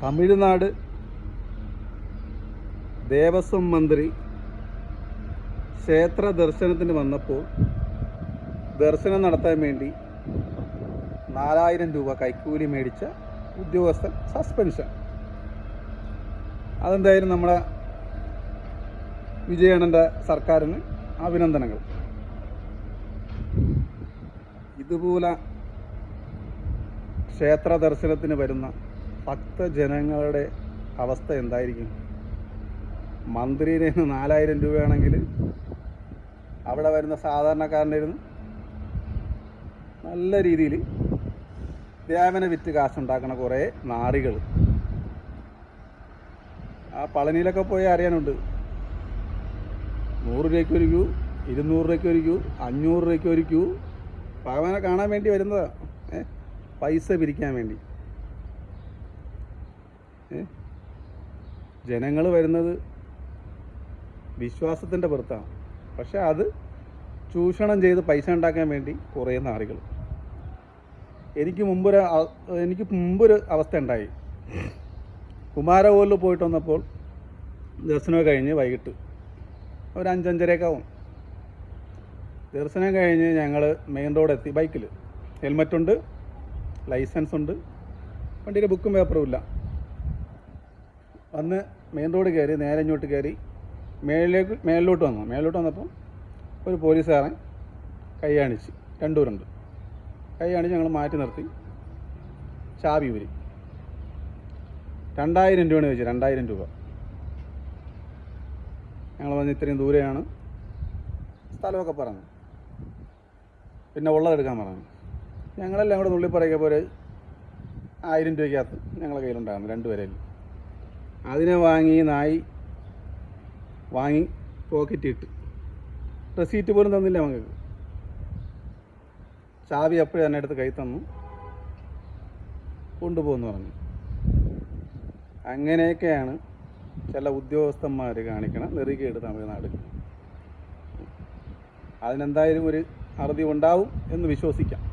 തമിഴ്നാട് ദേവസ്വം മന്ത്രി ക്ഷേത്ര ദർശനത്തിന് വന്നപ്പോൾ ദർശനം നടത്താൻ വേണ്ടി 4000 രൂപ കൈക്കൂലി മേടിച്ച ഉദ്യോഗസ്ഥൻ സസ്പെൻഷൻ. അതെന്തായാലും നമ്മുടെ വിജയണ്ണൻ്റെ സർക്കാരിന് അഭിനന്ദനങ്ങൾ. ഇതുപോലെ ക്ഷേത്ര ദർശനത്തിന് വരുന്ന ഭക്തജനങ്ങളുടെ അവസ്ഥ എന്തായിരിക്കും? മന്ത്രിയുടെ 4000 രൂപയാണെങ്കിൽ അവിടെ വരുന്ന സാധാരണക്കാരൻ്റെ ഇരുന്ന് നല്ല രീതിയിൽ ദേവനെ വിറ്റ് കാശുണ്ടാക്കണ കുറേ നാറികൾ. ആ പളനിയിലൊക്കെ പോയി അറിയാനുണ്ട്. 100 രൂപയ്ക്ക് ഒരു ക്യൂ, 200 രൂപയ്ക്ക് ഒരു ക്യൂ, 500 രൂപയ്ക്ക് ഒരു ക്യൂ. ഭഗവാനെ കാണാൻ വേണ്ടി വരുന്നതാണ്, പൈസ പിരിക്കാൻ വേണ്ടി. ജനങ്ങൾ വരുന്നത് വിശ്വാസത്തിൻ്റെ പുറത്താണ്, പക്ഷെ അത് ചൂഷണം ചെയ്ത് പൈസ ഉണ്ടാക്കാൻ വേണ്ടി കുറേ നാറികൾ. എനിക്ക് മുമ്പൊരു അവസ്ഥ ഉണ്ടായി. കുമാരകോവിലിൽ പോയിട്ട് വന്നപ്പോൾ ദർശനം കഴിഞ്ഞ് വൈകിട്ട് ഒരു 5-5:30 ആവും. ദർശനം കഴിഞ്ഞ് ഞങ്ങൾ മെയിൻ റോഡ് എത്തി. ബൈക്കിൽ ഹെൽമറ്റുണ്ട്, ലൈസൻസ് ഉണ്ട്, വണ്ടിയുടെ ബുക്കും പേപ്പറും ഇല്ല. വന്ന് മെയിൻ റോഡ് കയറി നേരെ ഇങ്ങോട്ട് കയറി മേളിലോട്ട് വന്നപ്പോൾ ഒരു പോലീസുകാരൻ കൈ കാണിച്ച്, 2 പേരുണ്ട്, കൈ കാണിച്ച് ഞങ്ങൾ മാറ്റി നിർത്തി. ചാവി ഊരി 2000 രൂപയാണ് ചോദിച്ചത്. 2000 രൂപ. ഞങ്ങൾ പറഞ്ഞ് ഇത്രയും ദൂരെയാണ്, സ്ഥലമൊക്കെ പറഞ്ഞു, പിന്നെ ഉള്ളതെടുക്കാൻ പറഞ്ഞു. ഞങ്ങളെല്ലാം കൂടെ നുള്ളി പറയുമ്പോൾ ഒരു 1000 രൂപയ്ക്കകത്ത് ഞങ്ങളുടെ കയ്യിലുണ്ടായിരുന്നു 2 പേരിൽ. അതിനെ വാങ്ങി പോക്കറ്റിട്ട് റെസീറ്റ് പോലും തന്നില്ല നമുക്ക്. ചാവി അപ്പോഴും തന്നെ എടുത്ത് കൈ തന്നു, കൊണ്ടുപോകുന്നു പറഞ്ഞു. അങ്ങനെയൊക്കെയാണ് ചില ഉദ്യോഗസ്ഥന്മാർ കാണിക്കണം നെറികേട് തമിഴ്നാട്. അതിനെന്തായാലും ഒരു അറുതി ഉണ്ടാവും എന്ന് വിശ്വസിക്കാം.